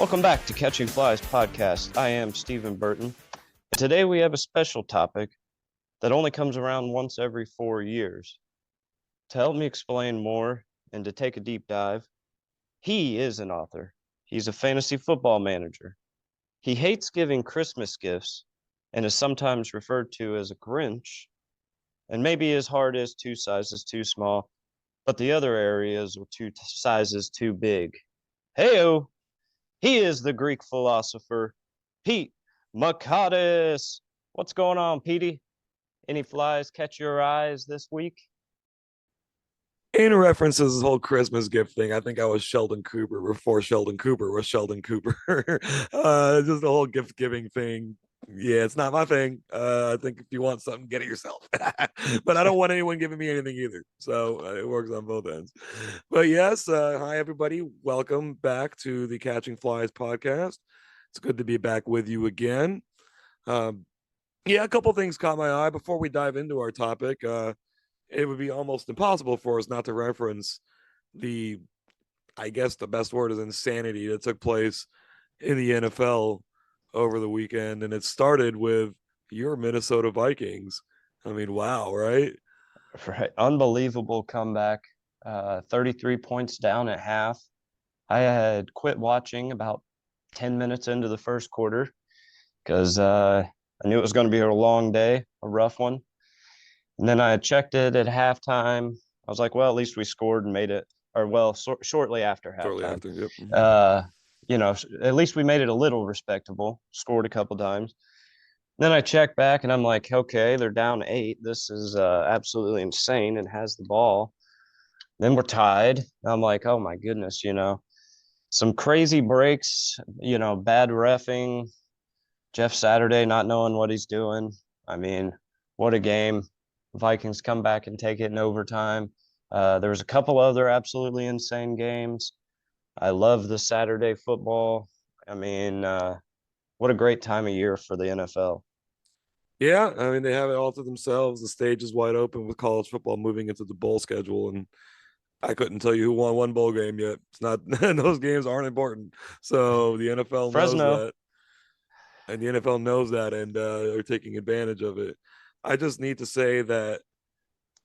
Welcome back to Catching Flies podcast. I am Stephen Burton. Today we have a special topic that only comes around once every 4 years. To help me explain more and to take a deep dive, he is an author. He's a fantasy football manager. He hates giving Christmas gifts and is sometimes referred to as a Grinch. And maybe his heart is 2 sizes too small, but the other areas are 2 sizes too big. Heyo! He is the Greek philosopher, Pete Mockadis. What's going on, Petey? Any flies catch your eyes this week? In reference to this whole Christmas gift thing, I think I was Sheldon Cooper before Sheldon Cooper was Sheldon Cooper. Just the whole gift giving thing. Yeah, it's not my thing. I think if you want something, get it yourself. But I don't want anyone giving me anything either. So it works on both ends. But yes, hi everybody. Welcome back to the Catching Flies podcast. It's good to be back with you again. Yeah, a couple things caught my eye before we dive into our topic. It would be almost impossible for us not to reference the, I guess the best word is insanity that took place in the NFL over the weekend. And it started with your Minnesota Vikings. I mean, wow, right? Right. Unbelievable comeback. 33 points down at half. I had quit watching about 10 minutes into the first quarter because I knew it was going to be a long day, a rough one. And then I checked it at halftime. I was like, well, at least we scored and made it, or well, shortly after Shortly halftime. after, yep. At least we made it a little respectable, scored a couple times. Then I check back and I'm like, okay, they're down 8. This is absolutely insane and has the ball. Then we're tied. I'm like, oh my goodness, some crazy breaks, bad reffing. Jeff Saturday not knowing what he's doing. I mean, what a game. Vikings come back and take it in overtime. There was a couple other absolutely insane games. I love the Saturday football. I mean, what a great time of year for the NFL. Yeah, I mean, they have it all to themselves. The stage is wide open with college football moving into the bowl schedule. And I couldn't tell you who won one bowl game yet. It's not, those games aren't important. So the NFL knows Fresno. that. And the NFL knows that, and they're taking advantage of it. I just need to say that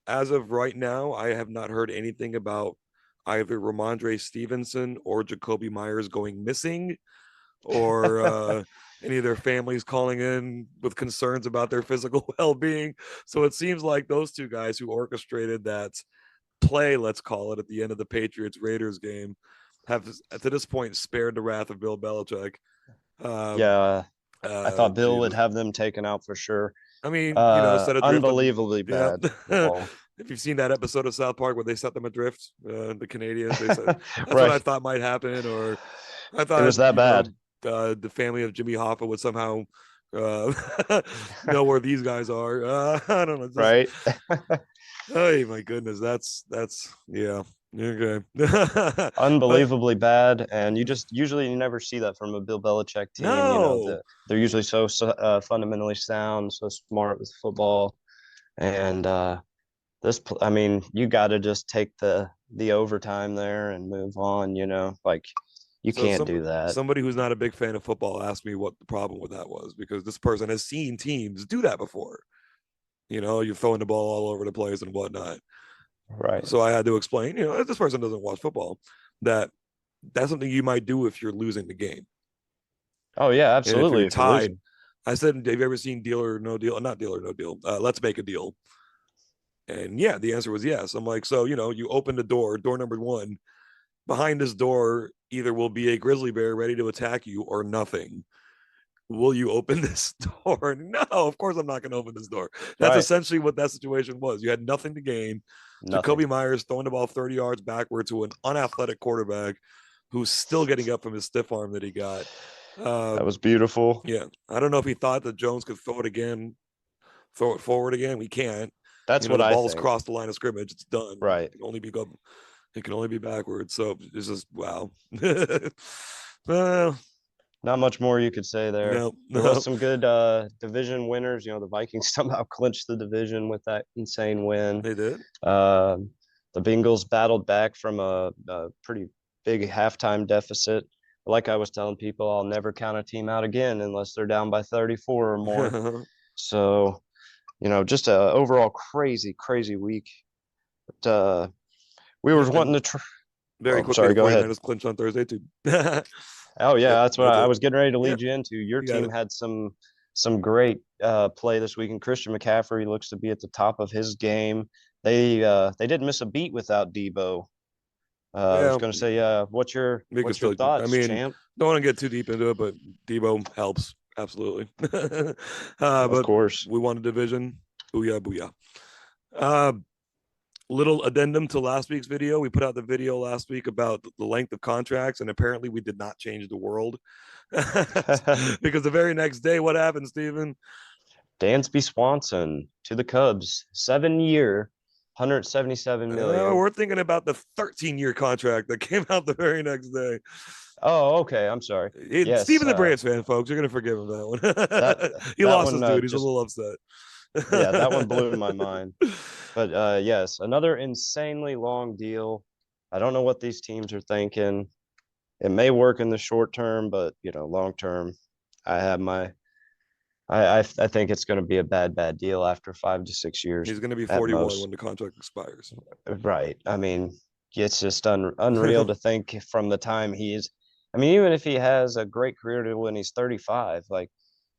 as of right now, I have not heard anything about either Ramondre Stevenson or Jacoby Myers going missing, or any of their families calling in with concerns about their physical well-being. So it seems like those two guys who orchestrated that play, let's call it, at the end of the Patriots Raiders game, have to this point spared the wrath of Bill Belichick. Yeah, I thought Bill would Jesus. have them taken out for sure. I mean, set adrift. Unbelievably Yeah. bad football. If you've seen that episode of South Park where they set them adrift, the Canadians, they said that's what I Right. thought might happen, or I It was thought, that bad. the family of Jimmy Hoffa would somehow uh, know where these guys are. I don't know. Just, Right. oh my goodness, that's yeah. Okay. But Unbelievably bad. And you never see that from a Bill Belichick team. no, They're usually so fundamentally sound, so smart with football. And I mean, you got to just take the overtime there and move on, like you so can't do that. somebody who's not a big fan of football asked me what the problem with that was, because this person has seen teams do that before. You're throwing the ball all over the place and whatnot. Right. So I had to explain, if this person doesn't watch football, that that's something you might do if you're losing the game. Oh yeah, And if absolutely. you're If you're tied, losing. I said, have you ever seen Deal or No Deal? Not Deal or No Deal. Let's Make a Deal. And yeah, the answer was yes. I'm like, so, you open the door number 1. Behind this door either will be a grizzly bear ready to attack you or nothing. Will you open this door? No, of course I'm not going to open this door. That's Right. essentially what that situation was. You had nothing to gain. Nothing. Jacoby Myers throwing the ball 30 yards backward to an unathletic quarterback who's still getting up from his stiff arm that he got. That was beautiful. Yeah, I don't know if he thought that Jones could throw it forward again. We can't. That's what The I ball's think. crossed the line of scrimmage. It's done. Right. It can only be backwards. So it's just wow. Well, Not much more you could say there. no, There no, was some good division winners. The Vikings somehow clinched the division with that insane win. they did. The Bengals battled back from a pretty big halftime deficit. like I was telling people, I'll never count a team out again unless they're down by 34 or more. So, just a overall crazy, crazy week. But we were Yep, and wanting to very oh, quickly, sorry, the go ahead. 49ers clinch on Thursday too. Yep, Oh yeah, that's what that's I it. was getting ready to Yeah, lead you into. Your you got team it. had some great play this week, and Christian McCaffrey looks to be at the top of his game. They didn't miss a beat without Debo. I was Yeah, going to say, we could what's your still. I thoughts, mean, champ? don't want to get too deep into it, but Debo helps absolutely. Of But course. we won a division. Booyah, booyah. Uh, Little addendum to last week's video. We put out the video last week about the length of contracts, and apparently we did not change the world. Because the very next day, what happened, Steven? Dansby Swanson to the Cubs, 7 year, 177 million. We're thinking about the 13-year contract that came out the very next day. Oh, okay. I'm sorry. Yes, Steven the Braves fan, folks, you're gonna forgive him that that one. He that lost one his dude. He's a just little upset. yeah, that one blew my mind. But yes, another insanely long deal. I don't know what these teams are thinking. It may work in the short term, but long term, I have my I think it's going to be a bad deal after 5 to 6 years He's gonna be at 41 most. when the contract expires. Right. I mean, it's just unreal to think from the time he's. I mean, even if he has a great career to when he's 35, like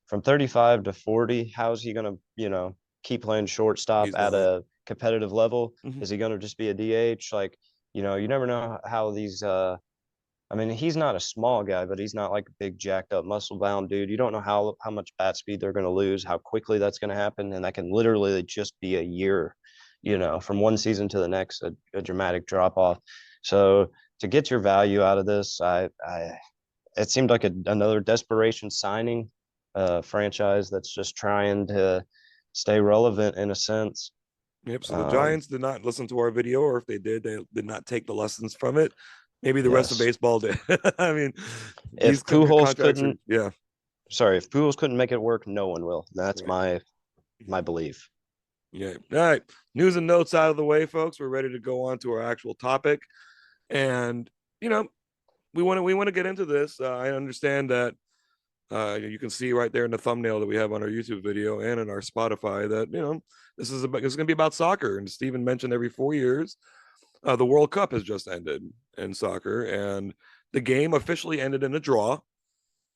from 35 to 40, how's he going to, keep playing shortstop He's at not. a competitive level? Mhm. Is he going to just be a DH? Like, you never know how these I mean, he's not a small guy, but he's not like a big jacked up muscle bound dude. You don't know how much bat speed they're going to lose, how quickly that's going to happen, and that can literally just be a year, from one season to the next, a dramatic drop off. So to get your value out of this, it seemed like another desperation signing, franchise that's just trying to stay relevant in a sense. Yep. So the Um, Giants did not listen to our video, or if they did not take the lessons from it. Maybe the rest of yes, baseball did. I mean, these if Pujols contracts are, couldn't, yeah. sorry, if Pujols couldn't make it work, no one will. That's Right. my belief. Yeah. All right. News and notes out of the way, folks. We're ready to go on to our actual topic. And, you know, we want to get into this. I understand that you can see right there in the thumbnail that we have on our YouTube video and in our Spotify that, this is going to be about soccer. And Steven mentioned every 4 years, the World Cup has just ended in soccer, and the game officially ended in a draw.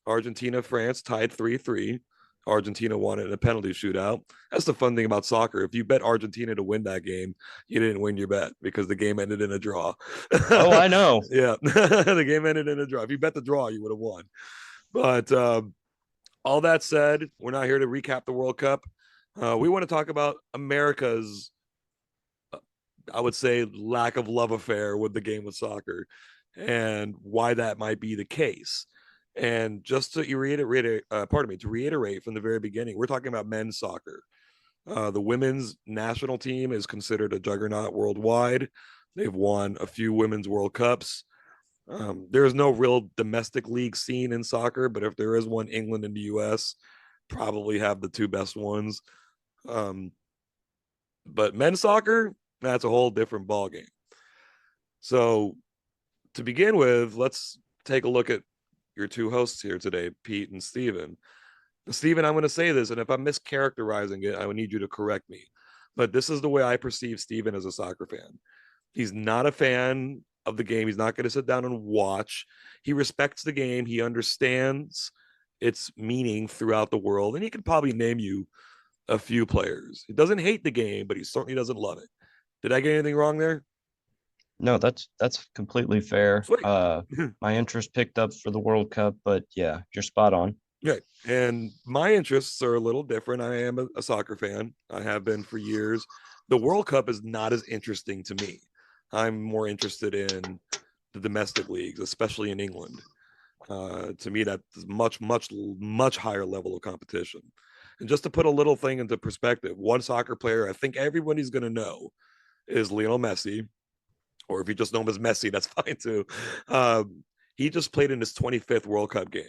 Argentina, France tied 3-3. Argentina won it in a penalty shootout. That's the fun thing about soccer. If you bet Argentina to win that game, you didn't win your bet because the game ended in a draw. Oh, I know. Yeah, the game ended in a draw. If you bet the draw, you would have won. But all that said, we're not here to recap the World Cup. We want to talk about America's, I would say, lack of love affair with the game of soccer and why that might be the case. And just to reiterate from the very beginning, we're talking about men's soccer. The women's national team is considered a juggernaut worldwide. They've won a few women's World Cups. There is no real domestic league scene in soccer, but if there is one, England and the US probably have the two best ones. Um, but men's soccer, that's a whole different ballgame. So to begin with, let's take a look at your two hosts here today, Pete and Steven. Steven, I'm going to say this, and if I'm mischaracterizing it, I would need you to correct me. But this is the way I perceive Steven as a soccer fan. He's not a fan of the game. He's not going to sit down and watch. He respects the game. He understands its meaning throughout the world. And he can probably name you a few players. He doesn't hate the game, but he certainly doesn't love it. Did I get anything wrong there? No, that's completely fair. Sweet. My interest picked up for the World Cup, but yeah, you're spot on. Right. And my interests are a little different. I am a soccer fan. I have been for years. The World Cup is not as interesting to me. I'm more interested in the domestic leagues, especially in England. To me, that's much higher level of competition. And just to put a little thing into perspective, one soccer player I think everybody's going to know is Lionel Messi, or if you just know him as Messi, that's fine too. He just played in his 25th World Cup game.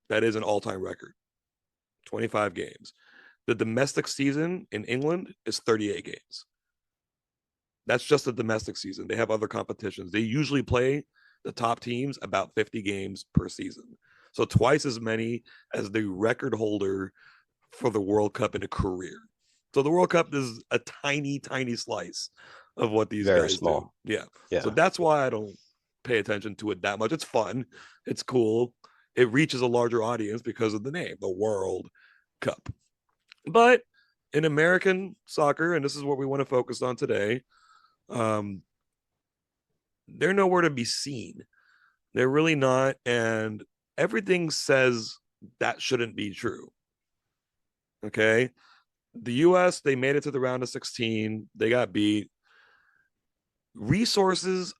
That is an all-time record. 25 games. The domestic season in England is 38 games. That's just the domestic season. They have other competitions. They usually play the top teams about 50 games per season. So twice as many as the record holder for the World Cup in a career. So the World Cup is a tiny, tiny slice of what these Very guys do. small. Yeah. So Yeah. that's why I don't pay attention to it that much. It's fun. It's cool. It reaches a larger audience because of the name, the World Cup. But in American soccer, and this is what we want to focus on today, um, they're nowhere to be seen. They're really not. And everything says that shouldn't be true. Okay. The US, they made it to the round of 16. They got beat. Resources,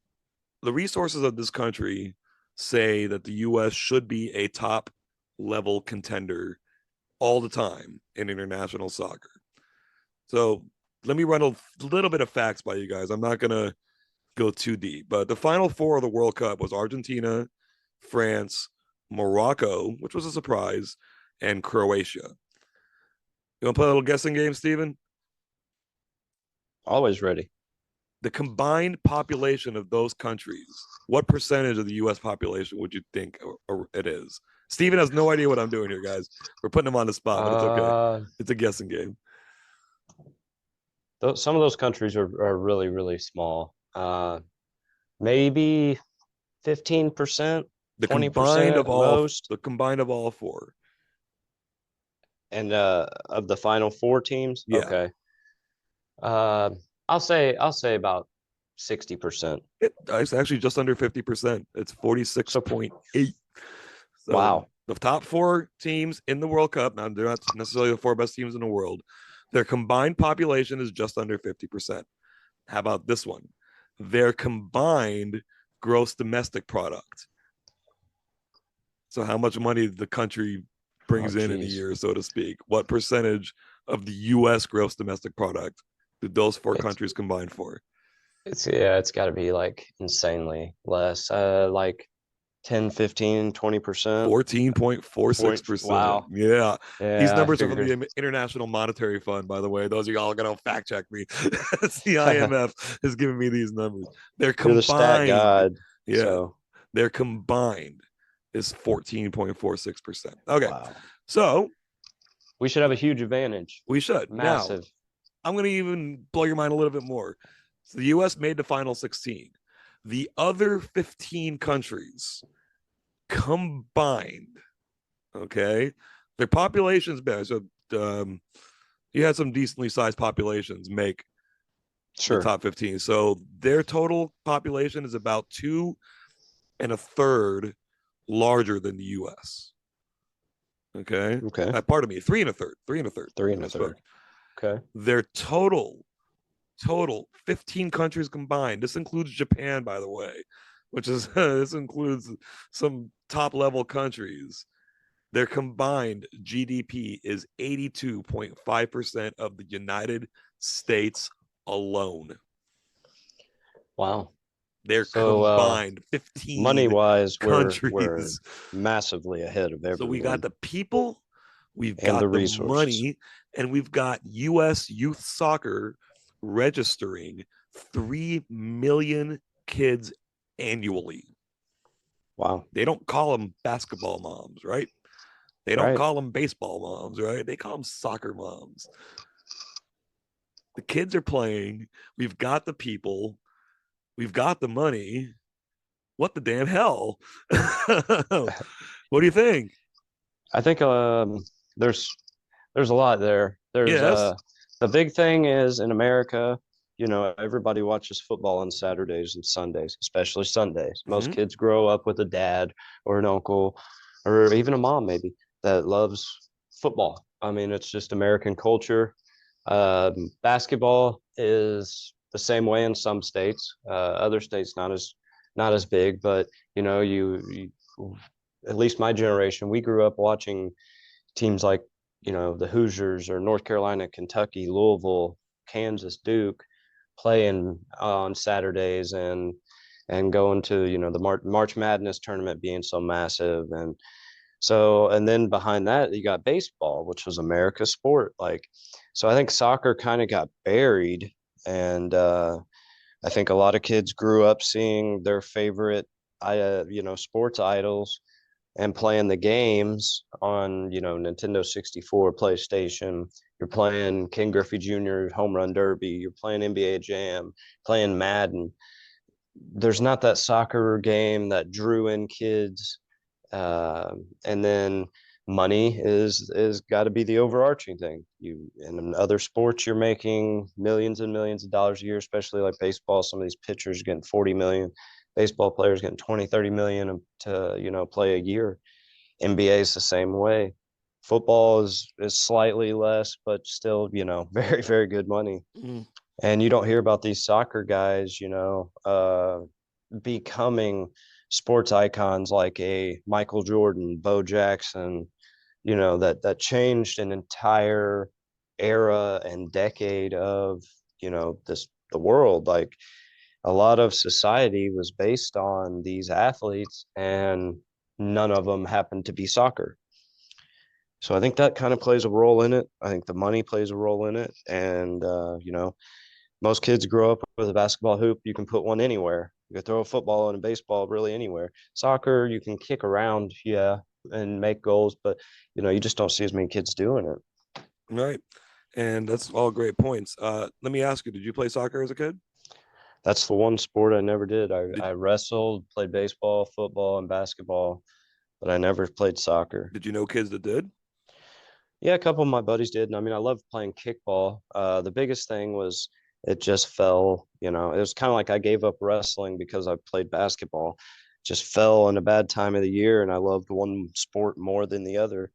the resources of this country say that the US should be a top level contender all the time in international soccer. So let me run a little bit of facts by you guys. I'm not going to go too deep, but the final four of the World Cup was Argentina, France, Morocco, which was a surprise, and Croatia. You want to play a little guessing game, Steven? Always ready. The combined population of those countries, what percentage of the U.S. population would you think it is? Steven has no idea what I'm doing here, guys. We're putting him on the spot, but it's okay. It's a guessing game. Some of those countries are really, really small. Maybe 15%, The 20% at most. The combined of all four. And of the final four teams? Yeah. Okay. I'll say about 60%. It's actually just under 50%. It's 46.8. So wow. The top four teams in the World Cup, now they're not necessarily the four best teams in the world. Their combined population is just under 50%. How about this one? Their combined gross domestic product. So how much money the country brings in a year, so to speak? What percentage of the U.S. gross domestic product did those four countries combine for? It's got to be like insanely less. Like 10, 15, 20%. 14.46%. Wow. Yeah. These numbers are from the International Monetary Fund, by the way. Those of y'all are going to fact check me. It's the IMF is giving me these numbers. They're combined. You're the stat god. Yeah. So. They're combined is 14.46%. Okay. Wow. So we should have a huge advantage. We should. Massive. Now, I'm going to even blow your mind a little bit more. So the U.S. made the final 16. The other 15 countries combined, okay, their population's better. So you had some decently sized populations make the top 15. So their total population is about 2 1/3 larger than the U.S. Okay. Pardon me, 3 1/3. 3 1/3. 3 1/3. Okay. Their total 15 countries combined. This includes Japan, by the way, which is this includes some top level countries. Their combined GDP is 82.5% of the United States alone. Wow. They're combined 15 money-wise, countries. We're massively ahead of everyone. So we got the people, we've got the resources. Money, and we've got U.S. youth soccer registering 3 million kids annually. Wow. They don't call them basketball moms, right? They don't call them baseball moms, right? They call them soccer moms. The kids are playing. We've got the people. We've got the money. What the damn hell? What do you think? I think there's a lot there. There's the big thing is in America, you know, everybody watches football on Saturdays and Sundays, especially Sundays. Most kids grow up with a dad or an uncle or even a mom maybe that loves football. I mean, it's just American culture. Basketball is the same way in some states. Other states not as big, but you know, you at least my generation, we grew up watching teams like, you know, the Hoosiers or North Carolina, Kentucky, Louisville, Kansas, Duke playing on Saturdays and going to, you know, the March Madness tournament being so massive. And then behind that, you got baseball, which was America's sport. Like, so I think soccer kind of got buried. And I think a lot of kids grew up seeing their favorite sports idols and playing the games on, Nintendo 64, PlayStation. You're playing Ken Griffey Jr. Home Run Derby. You're playing NBA Jam, playing Madden. There's not that soccer game that drew in kids. And then money is got to be the overarching thing. You in other sports, you're making millions and millions of dollars a year, especially like baseball. Some of these pitchers getting 40 million, baseball players getting 20, 30 million to, play a year. NBA is the same way. Football is slightly less, but still, very, very good money. Mm. And you don't hear about these soccer guys, becoming sports icons like a Michael Jordan, Bo Jackson, that changed an entire era and decade of, the world. Like a lot of society was based on these athletes, and none of them happened to be soccer. So I think that kind of plays a role in it. I think the money plays a role in it. And, most kids grow up with a basketball hoop. You can put one anywhere. You can throw a football and a baseball really anywhere. Soccer, you can kick around, yeah, and make goals, but you just don't see as many kids doing it. Right. And that's all great points. Let me ask you, did you play soccer as a kid? That's the one sport I never did. Did, I wrestled, played baseball, football, and basketball, but I never played soccer. did you know kids that did? Yeah, a couple of my buddies did. And I mean, I loved playing kickball. The biggest thing was it just fell, it was kind of like I gave up wrestling because I played basketball. Just fell in a bad time of the year, and I loved one sport more than the other.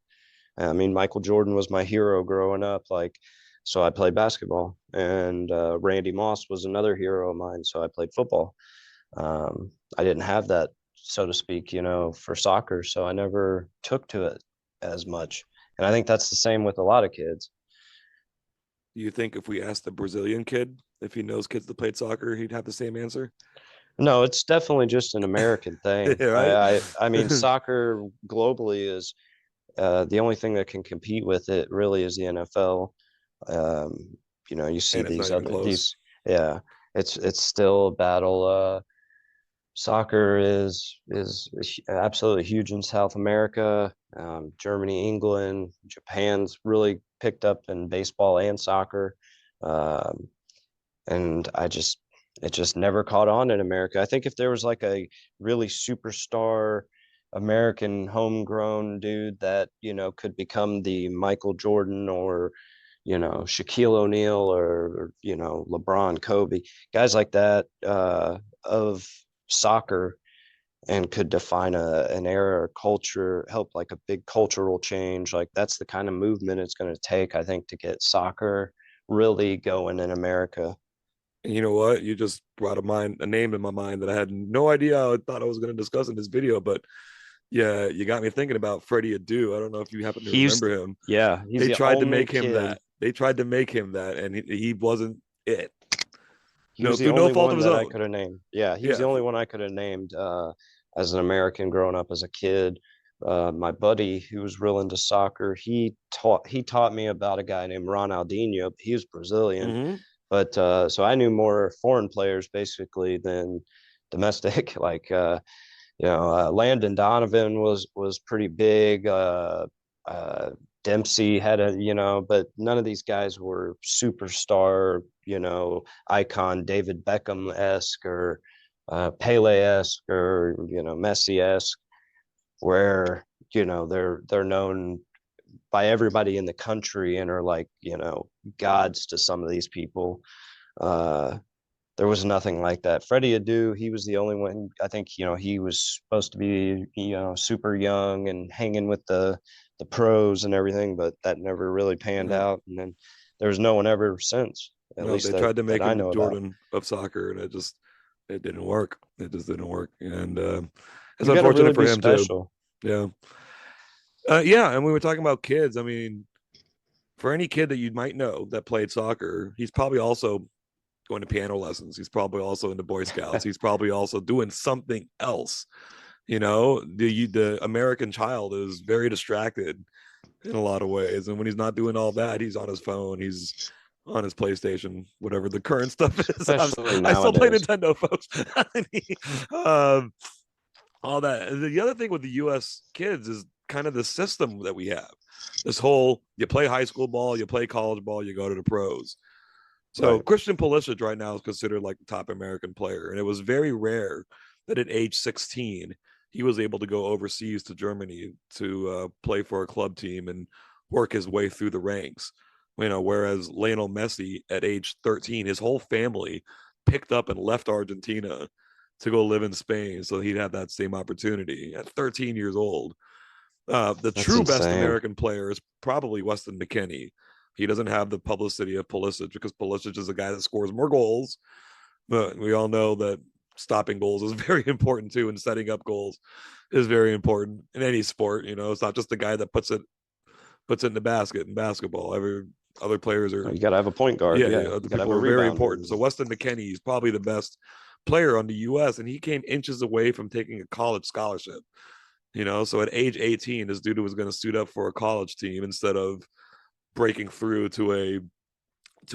I mean, Michael Jordan was my hero growing up. Like, so I played basketball, and Randy Moss was another hero of mine. So I played football. I didn't have that, so to speak, for soccer. So I never took to it as much. And I think that's the same with a lot of kids. Do you think if we asked the Brazilian kid if he knows kids that played soccer, he'd have the same answer? No, it's definitely just an American thing. Right. I mean, soccer globally is the only thing that can compete with it really is the NFL. You see And it's not these even other close. these, yeah, it's still a battle. Soccer is absolutely huge in South America. Germany, England, Japan's really picked up in baseball and soccer. Um, and it just never caught on in America. I think if there was like a really superstar American homegrown dude that, could become the Michael Jordan or, Shaquille O'Neal or LeBron, Kobe, guys like that, of soccer, and could define an era or culture, help like a big cultural change. Like that's the kind of movement it's going to take, I think, to get soccer really going in America. And you know what? You just brought a name in my mind that I had no idea I thought I was going to discuss in this video, but yeah, you got me thinking about Freddie Adu. I don't know if you happen to He's remember him. Yeah, he's They the tried to only make him kid. that. They tried to make him that, and he wasn't it. He No, was the through no only fault of one his that I own. could have named. Yeah, he was the Yeah. only one I could have named as an American growing up as a kid. My buddy who was real into soccer, he taught me about a guy named Ronaldinho. He was Brazilian, Mm-hmm. but so I knew more foreign players basically than domestic. Like Landon Donovan was pretty big. Uh, Dempsey had but none of these guys were superstar, icon David Beckham esque or Pele esque or Messi esque, where they're known by everybody in the country and are like gods to some of these people. Uh, there was nothing like that. Freddie Adu, he was the only one. I think he was supposed to be super young and hanging with the pros and everything, but that never really panned No, out. And then there's no one ever since, at no, least they that tried to that make I him the know about. Jordan of soccer, and it didn't work. It just didn't work, and it's You got to really unfortunate for be him too. special. Yeah, yeah. And we were talking about kids. I mean, for any kid that you might know that played soccer, he's probably also going to piano lessons. He's probably also into Boy Scouts. He's probably also doing something else. The American child is very distracted in a lot of ways, and when he's not doing all that, he's on his phone. He's on his PlayStation, whatever the current stuff is. Especially I still play nowadays. Nintendo, folks. um, all that. And the other thing with the U.S. kids is kind of the system that we have. This whole you play high school ball, you play college ball, you go to the pros. So Right. Christian Pulisic right now is considered like the top American player, and it was very rare that at age 16 he was able to go overseas to Germany to play for a club team and work his way through the ranks. Whereas Lionel Messi at age 13, his whole family picked up and left Argentina to go live in Spain, so he'd have that same opportunity at 13 years old. The That's true best insane. American player is probably Weston McKennie. He doesn't have the publicity of Pulisic because Pulisic is a guy that scores more goals. But we all know that stopping goals is very important too, and setting up goals is very important in any sport. It's not just the guy that puts it in the basket in basketball. Every other players are, You got to have a point guard. yeah, Yeah. other You got to have people a are very rebounder. important. So Weston McKennie is probably the best player on the U.S. and he came inches away from taking a college scholarship. So at age 18, this dude was going to suit up for a college team instead of breaking through to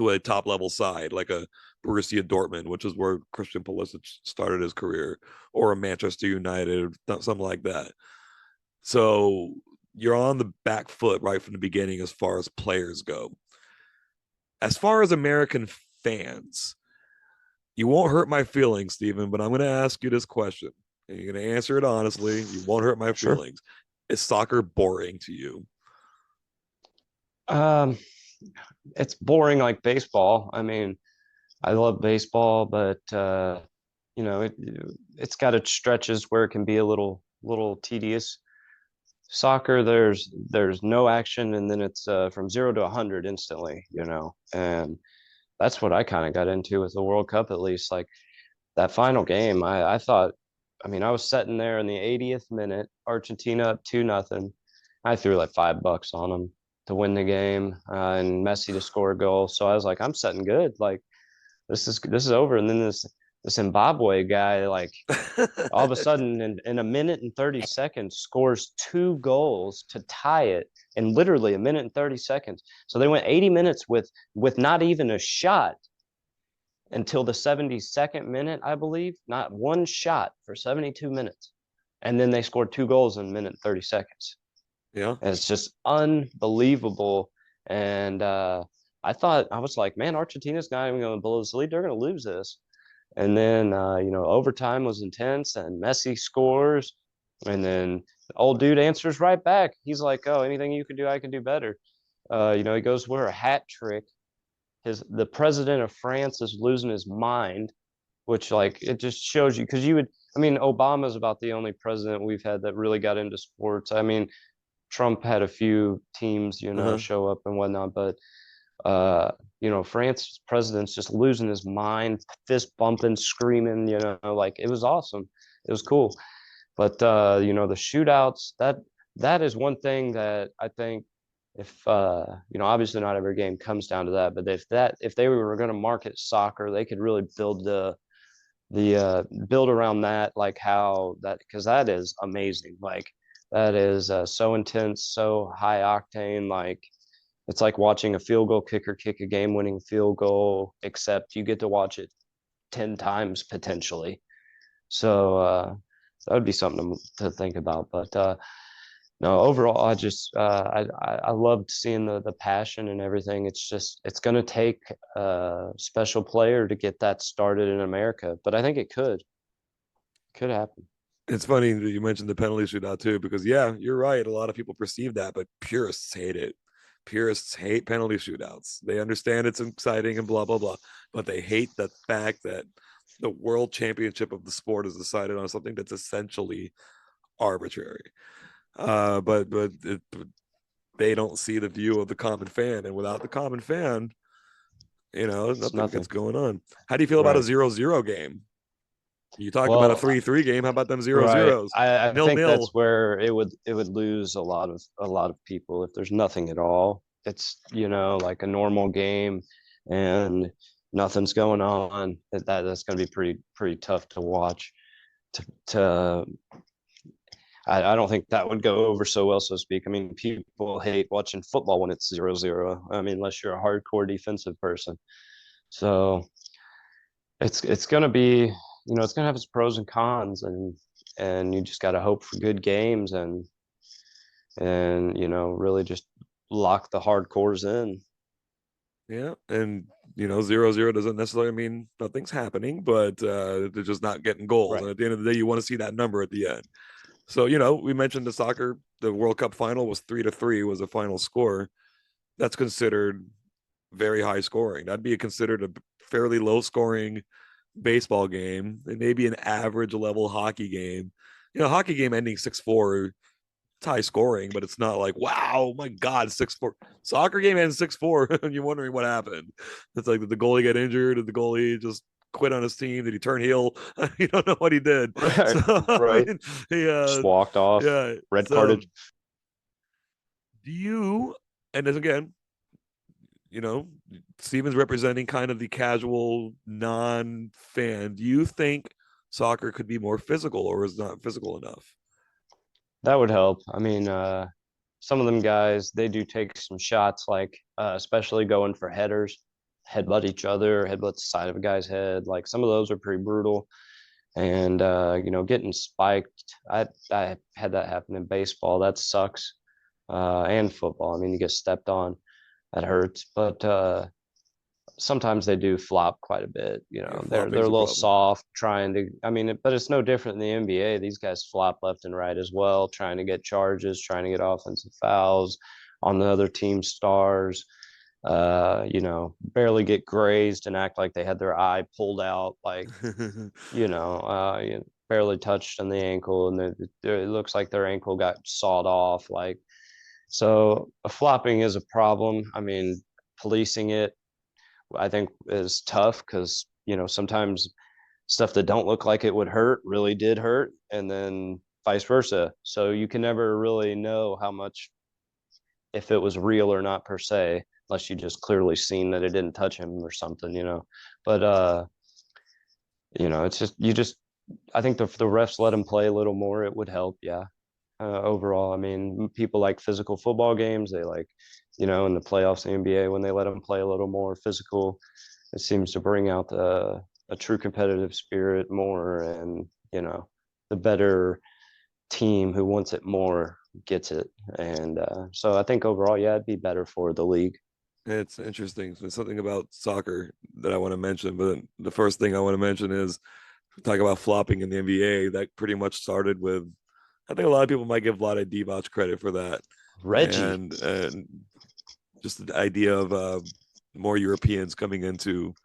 a top level side like a Borussia Dortmund, which is where Christian Pulisic started his career, or a Manchester United, something like that. So you're on the back foot right from the beginning as far as players go. As far as American fans, you won't hurt my feelings, Stephen, but I'm going to ask you this question. And you're going to answer it honestly. You won't hurt my Sure. feelings. Is soccer boring to you? Um, it's boring like baseball. I mean, I love baseball, but it's got its stretches where it can be a little tedious. Soccer, there's no action, and then it's from 0 to 100 instantly, and that's what I kind of got into with the World Cup, at least. Like that final game, I thought, I mean, I was sitting there in the 80th minute, Argentina up 2-0. I threw like $5 on them to win the game, and Messi to score a goal. So I was like, I'm setting good. Like this is over. And then this Zimbabwe guy, like all of a sudden in a minute and 30 seconds scores 2 goals to tie it in literally a minute and 30 seconds. So they went 80 minutes with not even a shot until the 72nd minute, I believe. Not one shot for 72 minutes. And then they scored 2 goals in a minute and 30 seconds. Yeah. And it's just unbelievable. And I was like, man, Argentina's not even going to blow this lead. They're going to lose this. And then, overtime was intense and Messi scores. And then the old dude answers right back. He's like, oh, anything you can do, I can do better. He goes, we're a hat trick. The president of France is losing his mind, which like it just shows you because I mean, Obama's about the only president we've had that really got into sports. I mean, Trump had a few teams, Uh-huh. show up and whatnot, but France's president's just losing his mind, fist bumping, screaming, like it was awesome. It was cool. But the shootouts, that is one thing that I think if obviously not every game comes down to that, but if they were going to market soccer, they could really build around that, like how that, because that is amazing. Like that is so intense, so high octane. Like it's like watching a field goal kicker kick a game-winning field goal, except you get to watch it 10 times potentially. So that would be something to think about. But no, overall, I loved seeing the passion and everything. It's going to take a special player to get that started in America, but I think it could happen. It's funny that you mentioned the penalty shootout too, because yeah, you're right. A lot of people perceive that, but purists hate it. Purists hate penalty shootouts. They understand it's exciting and blah blah blah, but they hate the fact that the world championship of the sport is decided on something that's essentially arbitrary. But they don't see the view of the common fan, and without the common fan, It's nothing gets nothing. going on. How do you feel about a Right. 0-0 game? You talked about a Well, 3-3 game. How about them zero right. zeros? I Nil think that's nil. where it would lose a lot of people if there's nothing at all. It's, like a normal game and nothing's going on. That's going to be pretty tough to watch. To I don't think that would go over so well, so to speak. I mean, people hate watching football when it's 0-0. I mean, unless you're a hardcore defensive person. So it's gonna be, it's gonna have its pros and cons, and and you just got to hope for good games and really just lock the hardcores in. Yeah, and 0-0 doesn't necessarily mean nothing's happening, but they're just not getting goals. And Right. at the end of the day, you want to see that number at the end. So we mentioned the World Cup final was 3-3 was the final score. That's considered very high scoring. That'd be considered a fairly low scoring baseball game, and maybe an average level hockey game. Hockey game ending 6-4, it's high scoring, but it's not like, wow, my God, 6-4. Soccer game ends 6-4, and you're wondering what happened. It's like, did the goalie get injured? Did the goalie just quit on his team? Did he turn heel? You don't know what he did. Right. So, Right. he, Just walked off, yeah. red So, carded. do you, and as again, you know, Steven's representing kind of the casual non-fan. Do you think soccer could be more physical, or is not physical enough? That would help. I mean, some of them guys, they do take some shots, like especially going for headers, headbutt each other, headbutt the side of a guy's head. Like some of those are pretty brutal. And getting spiked, I had that happen in baseball. That sucks. And football. I mean, you get stepped on, that hurts. But sometimes they do flop quite a bit. Yeah, They're flopping's a a little problem. soft trying to. I mean, but it's no different in the NBA. These guys flop left and right as well, trying to get charges, trying to get offensive fouls on the other team's stars. Barely get grazed and act like they had their eye pulled out, like barely touched on the ankle, and it looks like their ankle got sawed off. Like, so flopping is a problem. I mean, policing it, I think, is tough because sometimes stuff that don't look like it would hurt really did hurt, and then vice versa. So you can never really know how much, if it was real or not per se, unless you just clearly seen that it didn't touch him or something. But it's just I think if the refs let him play a little more, it would help. Yeah. Overall, I mean, people like physical football games. They like, in the playoffs in the NBA, when they let them play a little more physical, it seems to bring out a true competitive spirit more, and the better team who wants it more gets it. And so I think overall, yeah, it'd be better for the league. It's interesting. There's something about soccer that I want to mention, but the first thing I want to mention is talk about flopping in the NBA. That pretty much started with, I think a lot of people might give Vlade Divac credit for that, Reggie. and just the idea of more Europeans coming into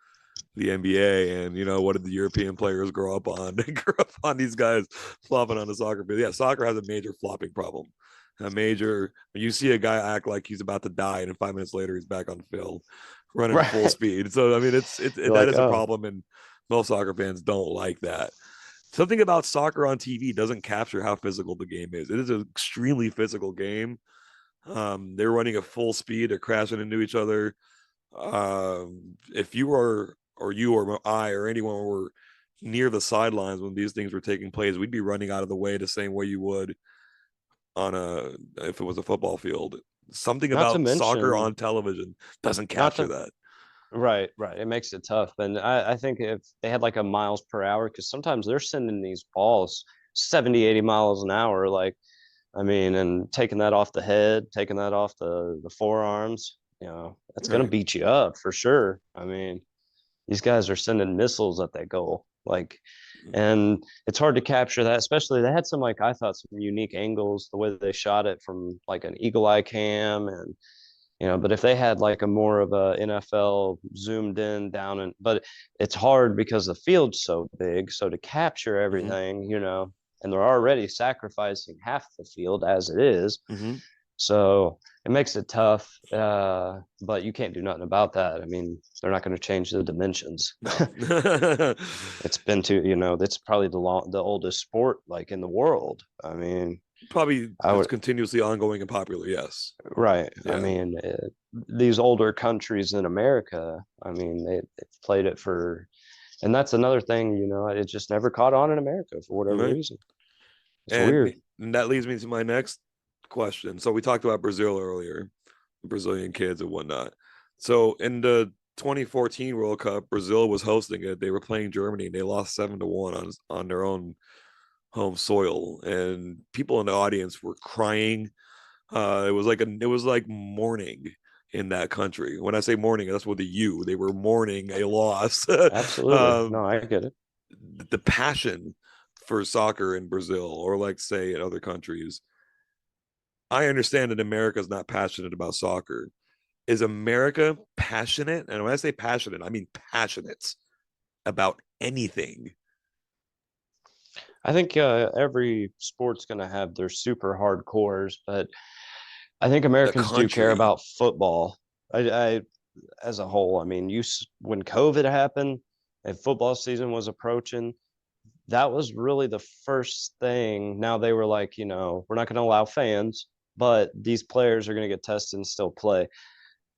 the NBA, and what did the European players grow up on? They grew up on these guys flopping on the soccer field. Yeah, soccer has a major flopping problem. A major, when you see a guy act like he's about to die, and then 5 minutes later he's back on the field, running full Right. speed. So I mean, You're that like, is a oh, problem, and most soccer fans don't like that. Something about soccer on TV doesn't capture how physical the game is. It is an extremely physical game. They're running at full speed. They're crashing into each other. If you were, or you or I or anyone were near the sidelines when these things were taking place, we'd be running out of the way the same way you would on if it was a football field. Something not to about soccer mention, on television doesn't not capture to that. Right, right. It makes it tough. And I think if they had like a miles per hour, because sometimes they're sending these balls 70, 80 miles an hour. Like, I mean, and taking that off the head, taking that off the forearms, that's gonna Right. beat you up for sure. I mean, these guys are sending missiles at that goal. Like, and it's hard to capture that, especially they had some, like, I thought, some unique angles, the way they shot it from like an eagle eye cam, and but if they had like a more of a NFL zoomed in down, and but it's hard because the field's so big. So to capture Mm-hmm. everything, and they're already sacrificing half the field as it is. Mm-hmm. So it makes it tough. But you can't do nothing about that. I mean, they're not going to change the dimensions. No. It's been it's probably the oldest sport like in the world. I mean, Probably I it's would. continuously ongoing and popular. Yes. Right. I Yeah. mean, these older countries in America, I mean, they've played it for, and that's another thing, it just never caught on in America for whatever Right. reason. It's And, weird. and that leads me to my next question. So we talked about Brazil earlier, Brazilian kids and whatnot. So in the 2014 World Cup, Brazil was hosting it. They were playing Germany and they lost 7-1 on their own home soil, and people in the audience were crying. It was like mourning in that country. When I say mourning, that's with a U. They were mourning a loss. Absolutely. um, No, I get it. the passion for soccer in Brazil, or like say in other countries, I understand that America is not passionate about soccer. Is America passionate? And when I say passionate, I mean passionate about anything. I think every sport's going to have their super hardcores, but I think The Americans do care country, about football. I as a whole. I mean, when COVID happened and football season was approaching, that was really the first thing. Now they were like, we're not going to allow fans, but these players are going to get tested and still play.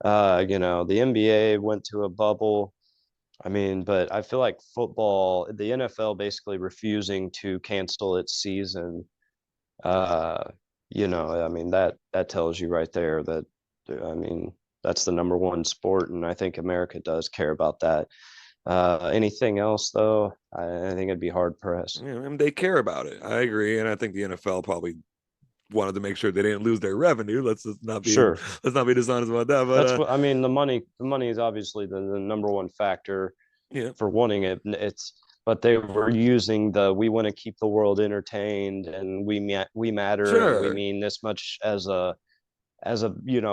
The NBA went to a bubble. I mean, but I feel like football, the NFL basically refusing to cancel its season. Uh, I mean that tells you right there that I mean that's the number one sport, and I think America does care about that. Anything else though, I think it'd be hard pressed. and they care about it. I agree, and I think the NFL probably wanted to make sure they didn't lose their revenue. Sure, Let's not be dishonest about that. But that's what I mean. The money is obviously the number one factor yeah, for wanting it. But they were using we want to keep the world entertained, and we matter, and we sure. mean this much as a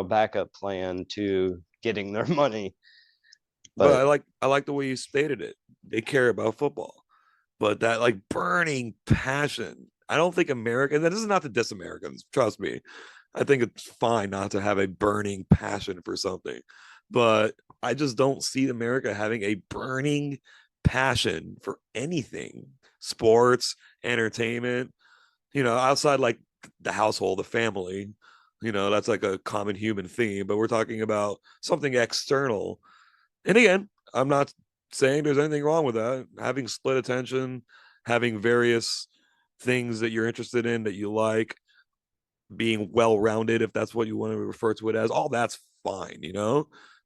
backup plan to getting their money. But But I like the way you stated it. They care about football, but that like burning passion. I don't think America. And this is not to diss Americans. Trust me. I think it's fine not to have a burning passion for something, but I just don't see America having a burning passion for anything, sports, entertainment. Outside like the household, the family. That's like a common human theme. But we're talking about something external, and again, I'm not saying there's anything wrong with that. Having split attention, having various things that you're interested in that you like, being well rounded, if that's what you want to refer to it as, all that's fine.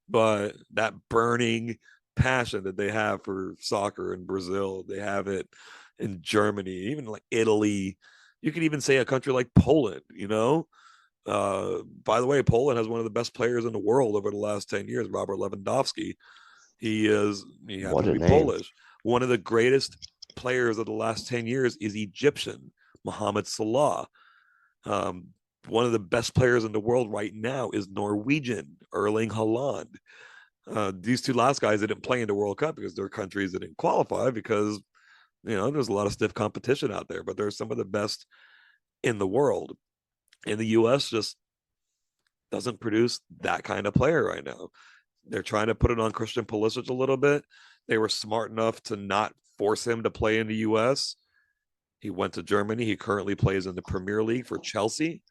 But that burning passion that they have for soccer in Brazil, they have it in Germany, even like Italy. You could even say a country like Poland. By the way, Poland has one of the best players in the world over the last 10 years, Robert Lewandowski. He happens what to a be name. Polish. One of the greatest players of the last 10 years is Egyptian, Mohamed Salah. Um, one of the best players in the world right now is Norwegian, Erling Haaland. These two last guys didn't play in the World Cup because their countries didn't qualify because, there's a lot of stiff competition out there, but they're some of the best in the world. And the U.S. just doesn't produce that kind of player right now. They're trying to put it on Christian Pulisic a little bit. They were smart enough to not force him to play in the U.S. He went to Germany. He currently plays in the Premier League for Chelsea.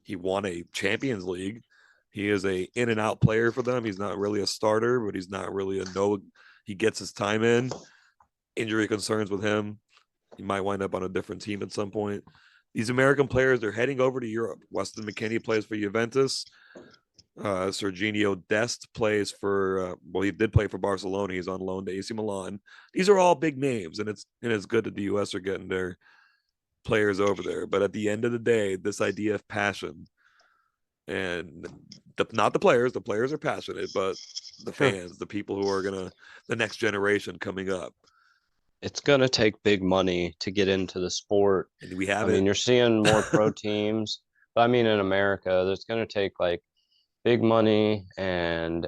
He won a Champions League. He is a in and out player for them. He's not really a starter, but he's not really a no. He gets his time in. Injury concerns with him. He might wind up on a different team at some point. These American players, they're heading over to Europe. Weston McKennie plays for Juventus. Serginho Dest plays for he did play for Barcelona. He's on loan to AC Milan. These are all big names, and it's good that the US are getting their players over there. But at the end of the day, this idea of passion and not the players are passionate, but the Sure. fans, the people who are the next generation coming up. It's going to take big money to get into the sport. And we I have mean, it. you're seeing more pro teams, but I mean, in America, there's going to take like big money and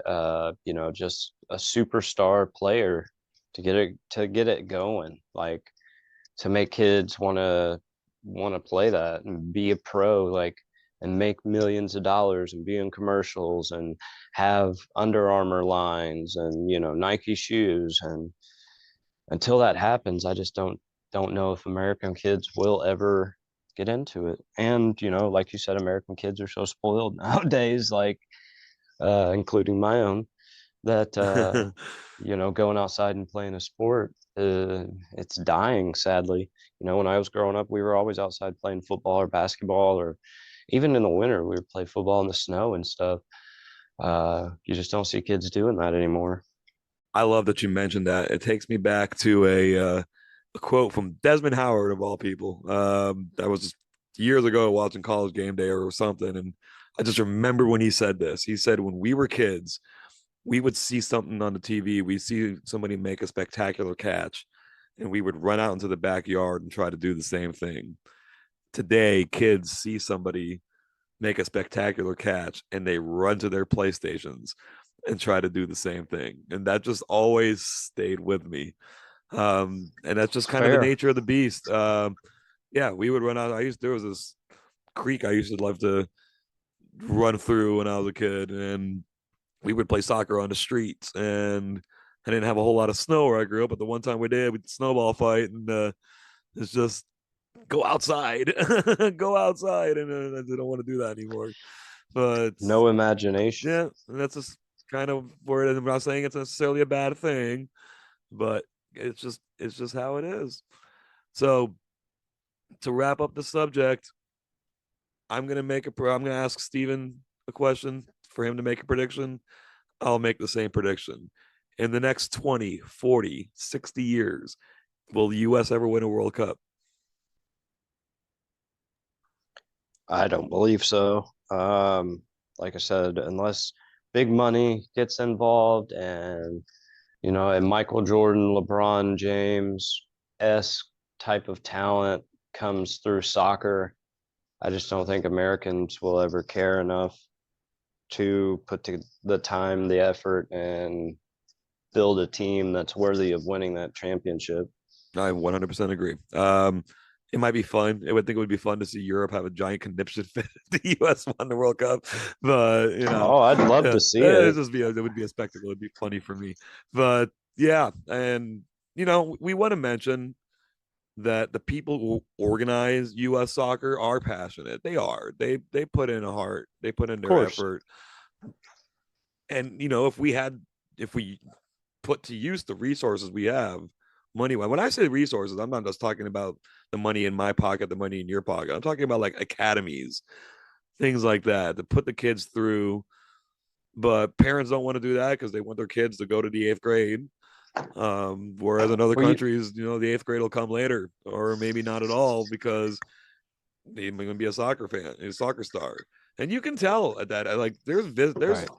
just a superstar player to get it going, like to make kids want to play that and be a pro, like and make millions of dollars and be in commercials and have Under Armour lines and Nike shoes. And until that happens, I just don't know if American kids will ever get into it. And like you said, American kids are so spoiled nowadays, like including my own, that going outside and playing a sport, it's dying, sadly. When I was growing up, we were always outside playing football or basketball, or even in the winter, we would play football in the snow and stuff. You just don't see kids doing that anymore. I love that you mentioned that. It takes me back to a quote from Desmond Howard of all people. That was years ago watching College Game Day or something, and I just remember when he said this. He said when we were kids, we would see something on the TV, we see somebody make a spectacular catch, and we would run out into the backyard and try to do the same thing. Today, kids see somebody make a spectacular catch and they run to their PlayStations and try to do the same thing. And that just always stayed with me. And that's just It's kind of the fair. nature of the beast. Yeah, we would run out. There was this creek I used to love to run through when I was a kid, and we would play soccer on the streets. And I didn't have a whole lot of snow where I grew up, but the one time we did, we'd snowball fight, and it's just go outside, go outside, and I don't want to do that anymore. But No imagination. yeah, that's just kind of where it is. I'm not saying it's necessarily a bad thing, but it's just how it is. So to wrap up the subject, I'm gonna ask Steven a question for him to make a prediction. I'll make the same prediction. In the next 20, 40, 60 years, will the US ever win a World Cup? I don't believe so. Like I said, unless big money gets involved and a Michael Jordan, LeBron James esque type of talent comes through soccer, I just don't think Americans will ever care enough to put the time, the effort, and build a team that's worthy of winning that championship. I 100% agree. It might be fun. I would think it would be fun to see Europe have a giant conniption fit if the U.S. won the World Cup, but Oh, I'd love yeah, to see it. it would be a spectacle. It'd be funny for me, but yeah, and we want to mention that the people who organize U.S. soccer are passionate. They are. They put in a heart. They put in Of their course. effort, and if we put to use the resources we have money wise. When I say resources, I'm not just talking about the money in my pocket, the money in your pocket. I'm talking about like academies, things like that to put the kids through. But parents don't want to do that because they want their kids to go to the eighth grade. Whereas in other Well, you countries, the eighth grade will come later, or maybe not at all because they're going to be a soccer fan, a soccer star. And you can tell at that, like there's right,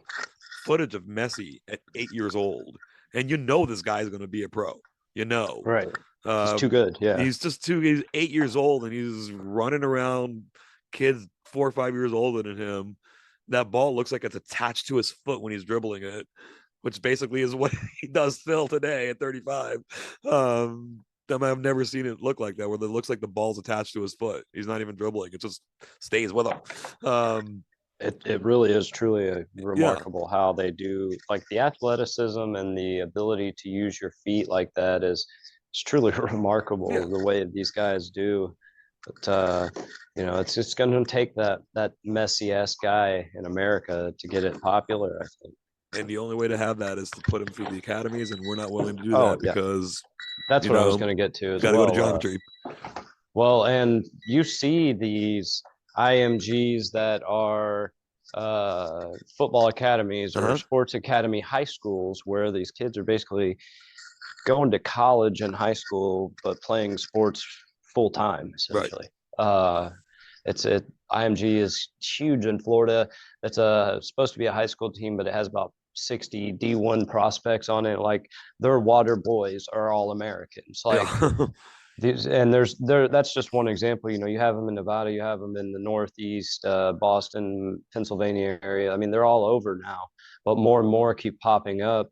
footage of Messi at 8 years old, and this guy's going to be a pro. You know, right. He's uh, too good. Yeah. he's 8 years old and he's running around kids 4 or 5 years older than him. That ball looks like it's attached to his foot when he's dribbling it, which basically is what he does still today at 35. I've never seen it look like that, where it looks like the ball's attached to his foot. He's not even dribbling; it just stays with him. It really is truly Yeah, remarkable how they do, like, the athleticism and the ability to use your feet like that is it's truly yeah. remarkable the way these guys do. But it's going to take that messy ass guy in America to get it popular, I think. And the only way to have that is to put him through the academies, and we're not willing to do Oh that yeah, because that's you what I was know going to get to as got to go to well. geometry. Well, and you see these IMGs that are football academies Uh or huh. sports academy high schools where these kids are basically going to college and high school but playing sports full time Right. essentially. Uh, it's it IMG is huge in Florida. It's supposed to be a high school team, but it has about 60 D1 prospects on it. Like their water boys are all Americans. Like Yeah. these, and there that's just one example. You have them in Nevada, you have them in the Northeast, Boston, Pennsylvania area. I mean, they're all over now, but more and more keep popping up.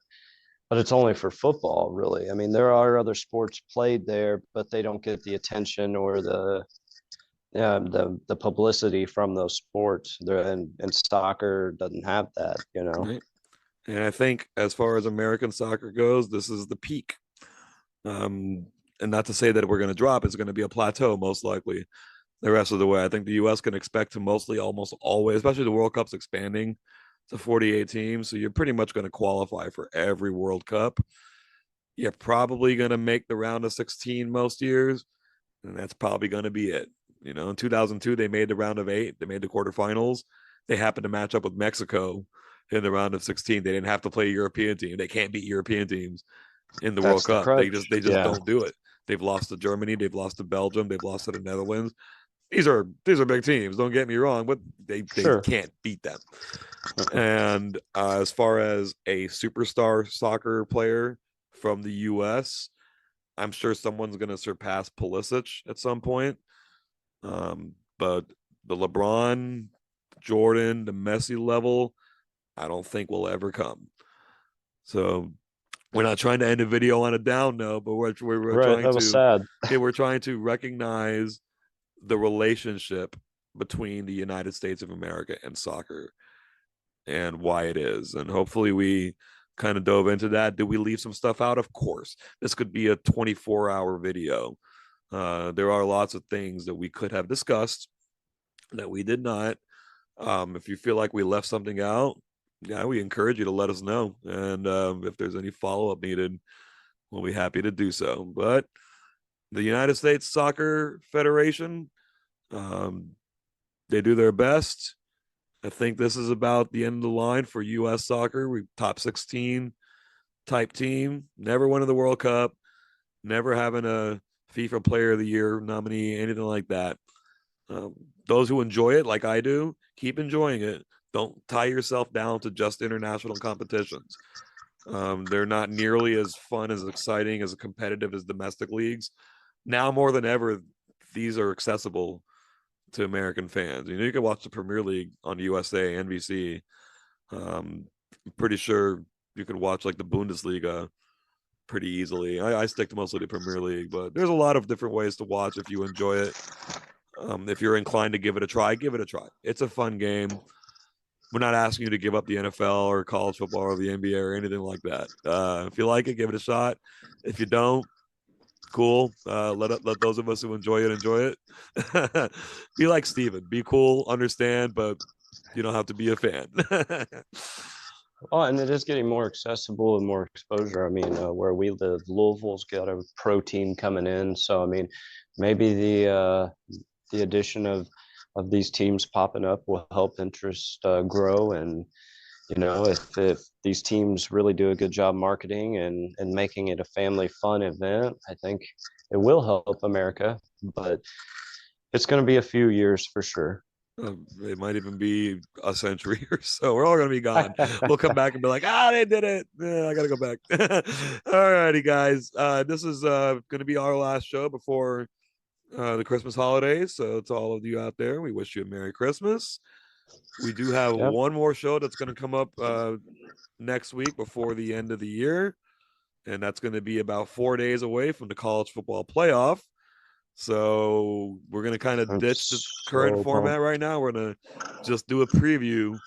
But it's only for football, really. I mean, there are other sports played there, but they don't get the attention or the publicity from those sports. And soccer doesn't have that. Right. And I think as far as American soccer goes, this is the peak. Um, and not to say that we're going to drop, it's going to be a plateau most likely the rest of the way. I think the U.S. can expect to mostly almost always, especially the World Cup's expanding to 48 teams. So you're pretty much going to qualify for every World Cup. You're probably going to make the round of 16 most years, and that's probably going to be it. In 2002, they made the round of eight, they made the quarterfinals. They happened to match up with Mexico in the round of 16. They didn't have to play a European team. They can't beat European teams in the World That's the Cup. They just crutch. they just Yeah. don't do it. They've lost to Germany, they've lost to Belgium, they've lost to the Netherlands. These are big teams. Don't get me wrong, but they Sure. can't beat them. Uh-uh. And as far as a superstar soccer player from the U.S., I'm sure someone's going to surpass Pulisic at some point. But the LeBron, Jordan, the Messi level, I don't think will ever come. So we're not trying to end a video on a down note, but we're Right. trying That was to sad. we're trying to recognize the relationship between the United States of America and soccer and why it is. And hopefully we kind of dove into that. Did we leave some stuff out? Of course. This could be a 24-hour video. There are lots of things that we could have discussed that we did not. If you feel like we left something out, yeah, we encourage you to let us know. And if there's any follow up needed, we'll be happy to do so. But the United States Soccer Federation, um, they do their best. I think this is about the end of the line for U.S. soccer. We top 16 type team, never winning the World Cup, never having a FIFA Player of the Year nominee, anything like that. Um, those who enjoy it, like I do, keep enjoying it. Don't tie yourself down to just international competitions. They're not nearly as fun, as exciting, as competitive as domestic leagues. Now more than ever, these are accessible to American fans. You can watch the Premier League on USA, NBC. I'm pretty sure you can watch like the Bundesliga pretty easily. I stick to mostly the Premier League, but there's a lot of different ways to watch if you enjoy it. If you're inclined to give it a try, give it a try. It's a fun game. We're not asking you to give up the NFL or college football or the NBA or anything like that. If you like it, give it a shot. If you don't, cool. Let those of us who enjoy it. Be like Steven. Be cool, understand, but you don't have to be a fan. Oh, and it is getting more accessible and more exposure. I mean, where we live, Louisville's got a pro team coming in, so I mean, maybe the addition of these teams popping up will help interest grow. And if these teams really do a good job marketing and making it a family fun event, I think it will help America. But it's going to be a few years for sure. It might even be a century or so. We're all gonna be gone. We'll come back and be like, they did it. I gotta go back. All righty, guys. This is gonna be our last show before the Christmas holidays. So to all of you out there, we wish you a Merry Christmas. We do have Yep. one more show that's gonna come up next week before the end of the year, and that's gonna be about 4 days away from the college football playoff. So we're going to kind of I'm ditch the current so format pumped. right now. We're going to just do a preview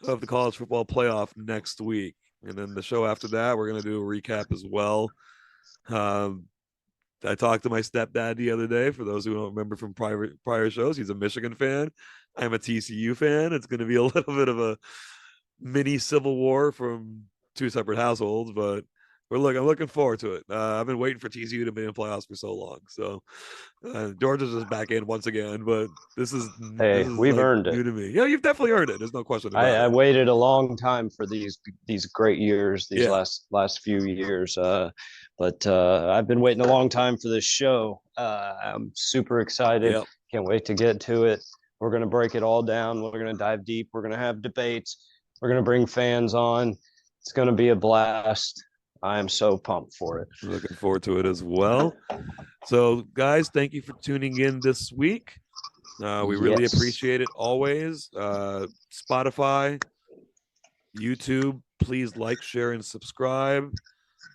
of the college football playoff next week. And then the show after that, we're going to do a recap as well. I talked to my stepdad the other day. For those who don't remember from prior shows, he's a Michigan fan. I'm a TCU fan. It's going to be a little bit of a mini civil war from two separate households, but I'm looking forward to it. I've been waiting for TCU to be in playoffs for so long. So Georgia's just back in once again, but this Hey, is we've like earned it. new to me. Yeah, you've definitely earned it. There's no question I, about I it. waited a long time for these great years, these Yeah. last few years. But I've been waiting a long time for this show. I'm super excited. Yep. Can't wait to get to it. We're gonna break it all down. We're gonna dive deep. We're gonna have debates. We're gonna bring fans on. It's gonna be a blast. I am so pumped for it. Looking forward to it as well. So, guys, thank you for tuning in this week. We really Yes. appreciate it always. Spotify, YouTube, please like, share, and subscribe.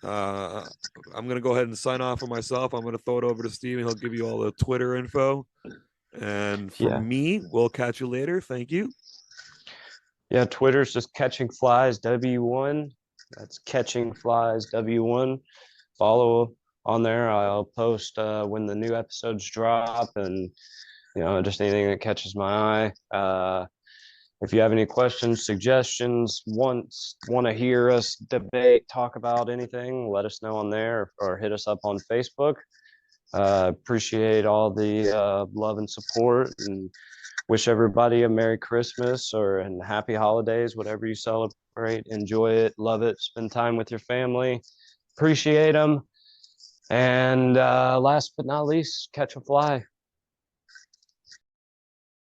I'm going to go ahead and sign off for myself. I'm going to throw it over to Steven. He'll give you all the Twitter info. And for Yeah. me, we'll catch you later. Thank you. Yeah, Twitter's just catching flies W1. That's catching flies W1. Follow on there. I'll post when the new episodes drop, and just anything that catches my eye. If you have any questions, suggestions, want to hear us debate, talk about anything, let us know on there, or hit us up on Facebook. Appreciate all the love and support, and wish everybody a Merry Christmas and Happy Holidays, whatever you celebrate. Enjoy it, love it, spend time with your family, appreciate them. And last but not least, catch a fly.